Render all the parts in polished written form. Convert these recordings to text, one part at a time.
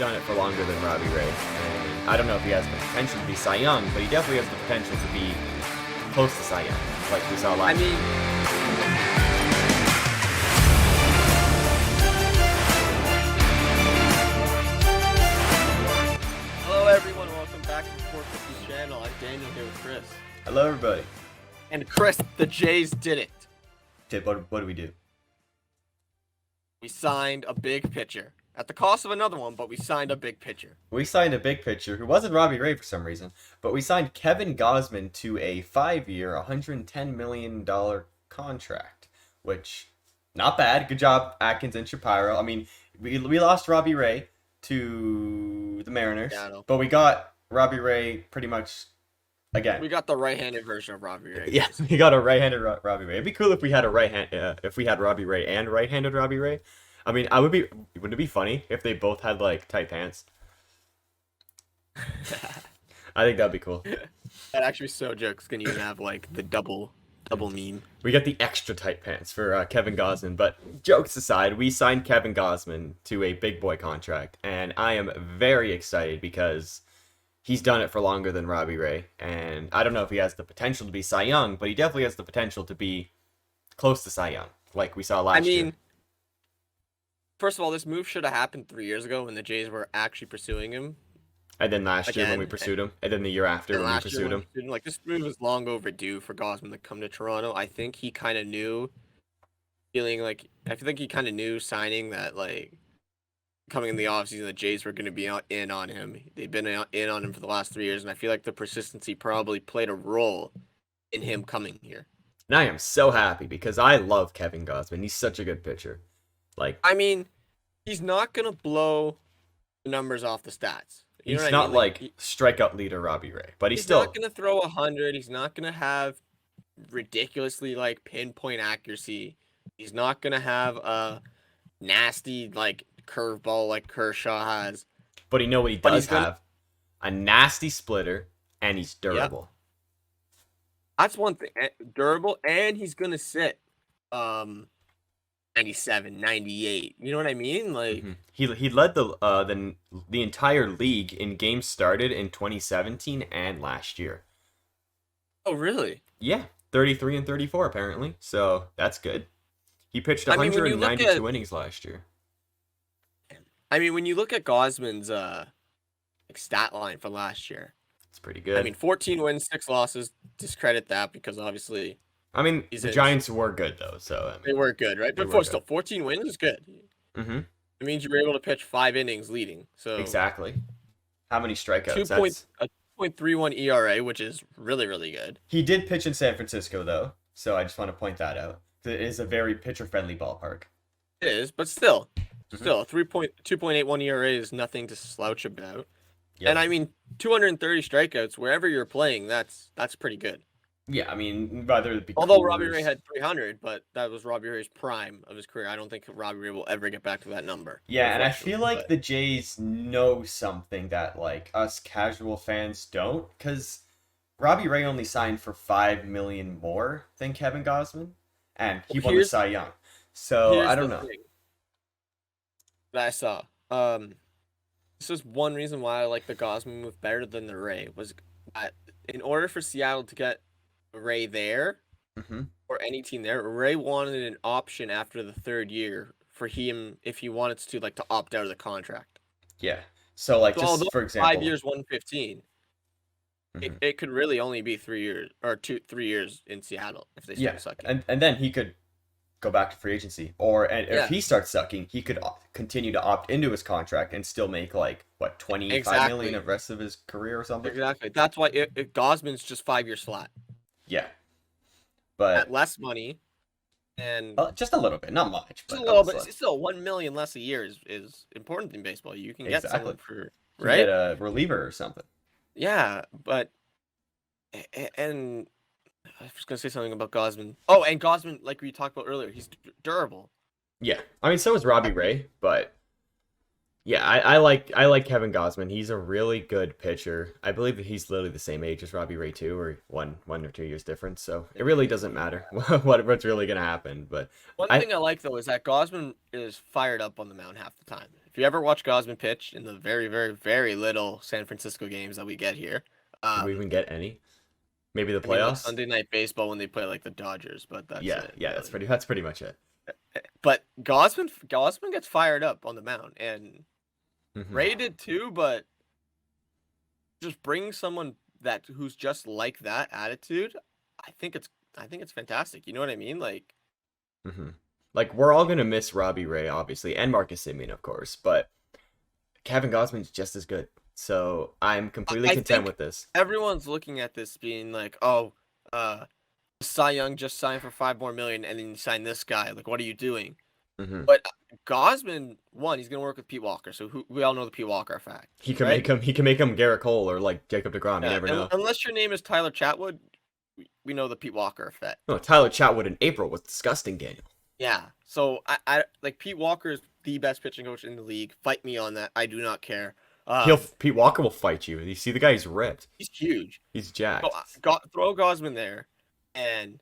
done it for longer than Robbie Ray. And I don't know if he has the potential to be Cy Young, but he definitely has the potential to be close to Cy Young, like we saw last year. Hello everyone, welcome back to the 450 channel. I'm Daniel here with Chris. Hello, everybody. And Chris, the Jays did it. What do we do? We signed a big pitcher. At the cost of another one, but we signed a big pitcher. We signed a big pitcher who wasn't Robbie Ray for some reason, but we signed Kevin Gausman to a 5-year, $110 million contract, which, not bad. Good job, Atkins and Shapiro. I mean, we lost Robbie Ray to the Mariners, but we got Robbie Ray pretty much again. We got the right-handed version of Robbie Ray. Yeah, we got a right-handed Robbie Ray. It'd be cool if we had if we had Robbie Ray and right-handed Robbie Ray. I mean, wouldn't it be funny if they both had like tight pants? I think that'd be cool. That'd actually be so jokes. Can you even have like the double meme? We got the extra tight pants for Kevin Gausman, but jokes aside, we signed Kevin Gausman to a big boy contract, and I am very excited because he's done it for longer than Robbie Ray, and I don't know if he has the potential to be Cy Young, but he definitely has the potential to be close to Cy Young, like we saw last year. First of all, this move should have happened 3 years ago when the Jays were actually pursuing him. And then last year when we pursued him. And then the year after when we pursued him. Like, this move was long overdue for Gausman to come to Toronto. I think he kind of knew, I feel like he kind of knew signing that, like, coming in the offseason, the Jays were going to be in on him. They've been in on him for the last 3 years, and I feel like the persistency probably played a role in him coming here. And I am so happy because I love Kevin Gausman. He's such a good pitcher. Like, I mean, he's not gonna blow the numbers off the stats. He's not like strikeout leader Robbie Ray, but he's still not gonna throw 100. He's not gonna have ridiculously like pinpoint accuracy. He's not gonna have a nasty like curveball like Kershaw has. But you know what he does have? A nasty splitter, and he's durable. Yep. That's one thing. Durable, and he's gonna sit 97, 98. You know what I mean? Like he led the entire league in games started in 2017 and last year. Oh, really? Yeah, 33 and 34 apparently. So that's good. He pitched 192 innings last year. I mean, when you look at Gausman's stat line for last year, it's pretty good. I mean, 14 wins, 6 losses. Discredit that because obviously. I mean, the Giants were good, though, so... I mean, they were good, right? But still, 14 wins is good. Mm-hmm. It means you were able to pitch 5 innings leading, so... Exactly. How many strikeouts? A 2.31 ERA, which is really, really good. He did pitch in San Francisco, though, so I just want to point that out. It is a very pitcher-friendly ballpark. It is, but still. Still, a 2.81 ERA is nothing to slouch about. Yep. And, I mean, 230 strikeouts, wherever you're playing, that's pretty good. Yeah, I mean, rather it be although Robbie Ray had 300, but that was Robbie Ray's prime of his career. I don't think Robbie Ray will ever get back to that number. Yeah, and I feel like the Jays know something that, like, us casual fans don't, because Robbie Ray only signed for $5 million more than Kevin Gausman, and he won the Cy Young. So, I don't know. That I saw. This is one reason why I like the Gausman move better than the Ray, was that in order for Seattle to get Ray there, or any team there, Ray wanted an option after the 3rd year for him if he wanted to opt out of the contract. Yeah. So like just for example, 5 years, 115. It could really only be 3 years or 3 years in Seattle if they start sucking. And then he could go back to free agency, if he starts sucking, he could continue to opt into his contract and still make like what 25 million of the rest of his career or something. Exactly. That's why Gausman's just 5 years flat. Yeah, but at less money, and just a little bit, not much, but just a little bit. Still, 1 million less a year is important in baseball. You can get someone for get a reliever or something. Yeah, but and I was gonna say something about Gausman. Oh, and Gausman, like we talked about earlier, he's durable. Yeah, I mean, so is Robbie Ray, but yeah, I like Kevin Gausman. He's a really good pitcher. I believe that he's literally the same age as Robbie Ray too, or one or 2 years difference. So it really doesn't matter what's really gonna happen. But one thing I like though is that Gausman is fired up on the mound half the time. if you ever watch Gausman pitch in the very, very, very little San Francisco games that we get here, Do we um, even get any? Maybe the I mean like playoffs? Sunday Night Baseball when they play like the Dodgers, but that's Yeah, it yeah, really. that's pretty much it. But Gausman gets fired up on the mound, and Hmm. Ray did too. But just bringing someone that who's just like that attitude, I think it's I think it's fantastic. You know what I mean? Like Hmm. Like we're all gonna miss Robbie Ray, obviously, and Marcus Simeon, of course, but Kevin Gosman's just as good. So I'm completely I content think with this. everyone's looking at this being like, oh, uh, Cy Young just signed for 5 more million, and then you sign this guy. Like, what are you doing? Hmm. But Gosman, one, he's gonna work with Pete Walker, so we all know the Pete Walker effect, right? He can make him Garrett Cole or like Jacob DeGrom. You Yeah, never and know. unless your name is Tyler Chatwood, we know the Pete Walker effect. No, Tyler Chatwood in April was disgusting, Daniel. Yeah. So I like Pete Walker is the best pitching coach in the league. Fight me on that. I do not care. He'll Um, Pete Walker will fight you. You see the guy, he's ripped. he's huge. He's So jacked. throw Gosman there, and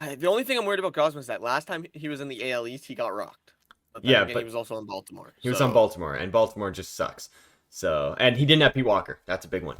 the only thing I'm worried about Gosman is that last time he was in the AL East, he got rocked. But then Yeah, again, he but was also in Baltimore. he was on So Baltimore, and Baltimore just sucks. So, and he didn't have Pete Walker. That's a big one.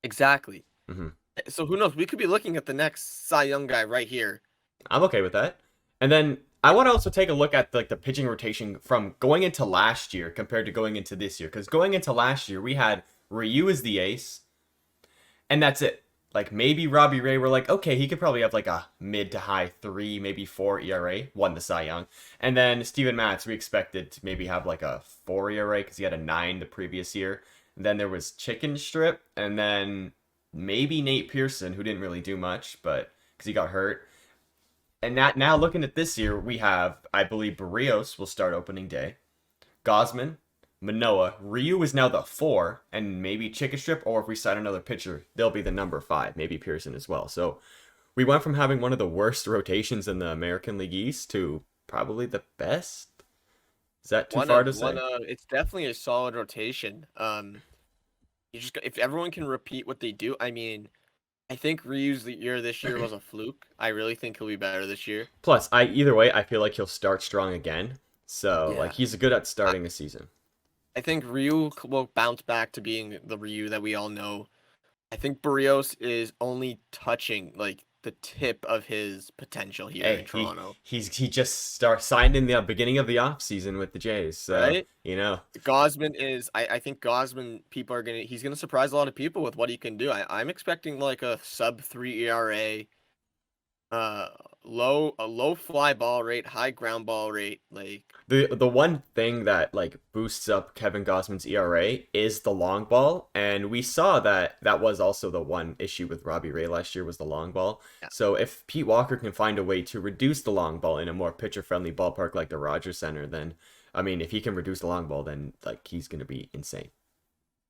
exactly. Hmm. So who knows? We could be looking at the next Cy Young guy right here. I'm okay with that. And then I want to also take a look at like the pitching rotation from going into last year compared to going into this year. Because going into last year, we had Ryu as the ace, and that's it. Like maybe Robbie Ray, we're like, okay, he could probably have like a mid to high 3, maybe 4 ERA, won the Cy Young. And then Steven Matz, we expected to maybe have like a 4 ERA because he had a 9 the previous year. And then there was Chicken Strip, and then maybe Nate Pearson, who didn't really do much, but because he got hurt. And that now looking at this year, we have, I believe, Barrios will start opening day. Gausman, Manoa, Ryu is now the 4, and maybe Chicken Strip, or if we sign another pitcher, they'll be the number 5, maybe Pearson as well. So we went from having one of the worst rotations in the American League East to probably the best. Is that too far to say? It's definitely a solid rotation. You just if everyone can repeat what they do, I mean, I think Ryu's the year this year was a fluke. I really think he'll be better this year. Plus, I either way, I feel like he'll start strong again. So like Yeah. he's good at I, starting a season. I think Ryu will bounce back to being the Ryu that we all know. I think Barrios is only touching like the tip of his potential here in Hey, Toronto, he just signed in the beginning of the off season with the Jays. So right? you know, Gausman is I think Gausman people are he's gonna surprise a lot of people with what he can do. I'm expecting like a sub 3 ERA, uh low fly ball rate, high ground ball rate. Like the one thing that like boosts up Kevin Gausman's ERA is the long ball, and we saw that that was also the one issue with Robbie Ray last year was the long ball. yeah. So if Pete Walker can find a way to reduce the long ball in a more pitcher friendly ballpark like the Rogers Center, then I mean, if he can reduce the long ball, then like he's gonna be insane.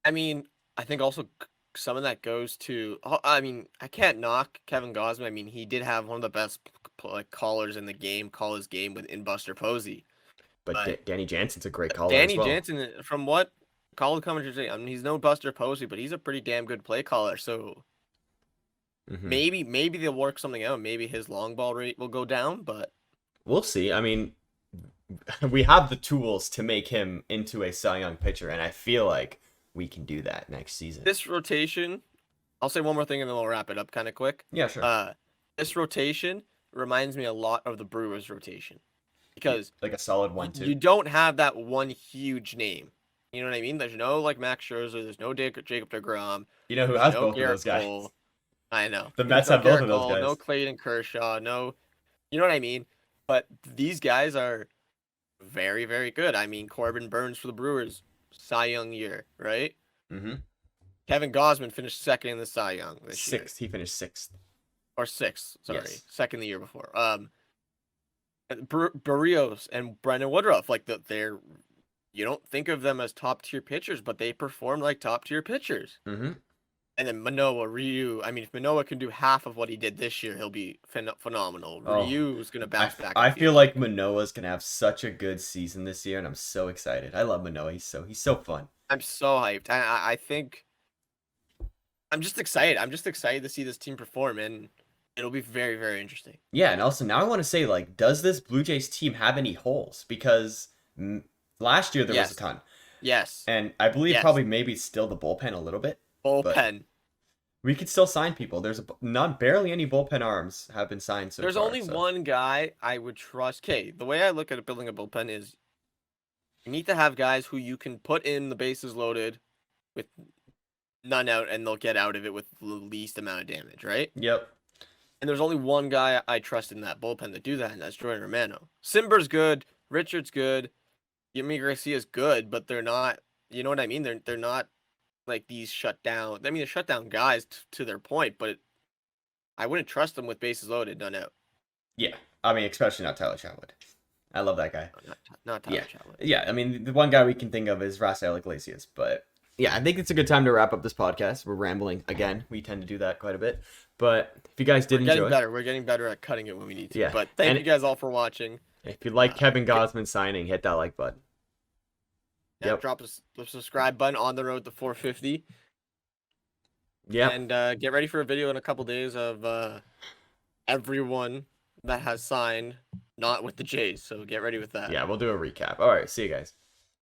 I mean, I think also some of that goes to I mean, I can't knock Kevin Gausman. I mean, he did have one of the best like callers in the game call his game with in Buster Posey. But But Danny Jansen's a great caller as Danny well. Jansen, from what call commenters say, I mean, he's no Buster Posey, but he's a pretty damn good play caller. So Hmm. maybe they'll work something out. Maybe his long ball rate will go down, but We'll see. I mean, we have the tools to make him into a Cy Young pitcher, and I feel like we can do that next season. this rotation, I'll say one more thing and then we'll wrap it up kind of quick. Yeah, sure. This rotation reminds me a lot of the Brewers rotation because Like a solid you 1-2. don't have that one huge name. You know what I mean? There's no like Max Scherzer, there's no Jacob DeGrom, You know who there's has no both of Garrett those guys? Cole. I know. The There's Mets no have both Garrett of those Cole, no guys. Clayton Kershaw, no, you know what I mean? But these guys are very, very good. I mean, Corbin Burns for the Brewers, Cy Young year, right? Mm-hmm. Kevin Gausman finished second in the Cy Young this year, Sixth. He finished sixth. or sixth. Sorry, Yes. second the year before. Barrios and Brendan Woodruff, like they're you don't think of them as top tier pitchers, but they perform like top tier pitchers. Mm-hmm. And then Manoa, Ryu. I mean, if Manoa can do half of what he did this year, he'll be phenomenal. Oh, Ryu is gonna bounce back. I feel feel like like Manoa's gonna have such a good season this year, and I'm so excited. I love Manoa. He's so fun. I'm so hyped. I think I'm just excited. I'm just excited to see this team perform, and it'll be very, very interesting. Yeah, and also now I want to say like, does this Blue Jays team have any holes? Because Last year there was a Yes. ton, Yes. and I believe Yes. probably maybe still the bullpen a little bit, but Bullpen. we could still sign people. There's not barely any bullpen arms have been signed so There's far. only So one guy I would trust. Okay, the way I look at building a bullpen is you need to have guys who you can put in the bases loaded with none out, and they'll get out of it with the least amount of damage, right? yep, And there's only one guy I trust in that bullpen to do that, and that's Jordan Romano. Simber's good, Richard's good, Yami Garcia's good, but they're not. You know what I mean? They're not like these shut down. I mean, they're shut down guys to their point, but I wouldn't trust them with bases loaded, none out. yeah. I mean, especially not Tyler Chatwood. I love that guy. No, not Tyler Yeah, Chatwood. yeah. I mean, the one guy we can think of is Rafael Iglesias, but yeah, I think it's a good time to wrap up this podcast. We're rambling again. We tend to do that quite a bit, but if you guys did We're getting enjoy, better. We're getting better at cutting it when we need to. yeah, But thank and you guys all for watching. if you like Kevin Get- Gausman signing, hit that like button. yeah, Yep. drop the subscribe button on the road to 450. Yep. And get ready for a video in a couple days of everyone that has signed, not with the Jays. So get ready with that. Yeah, we'll do a recap. All right, see you guys.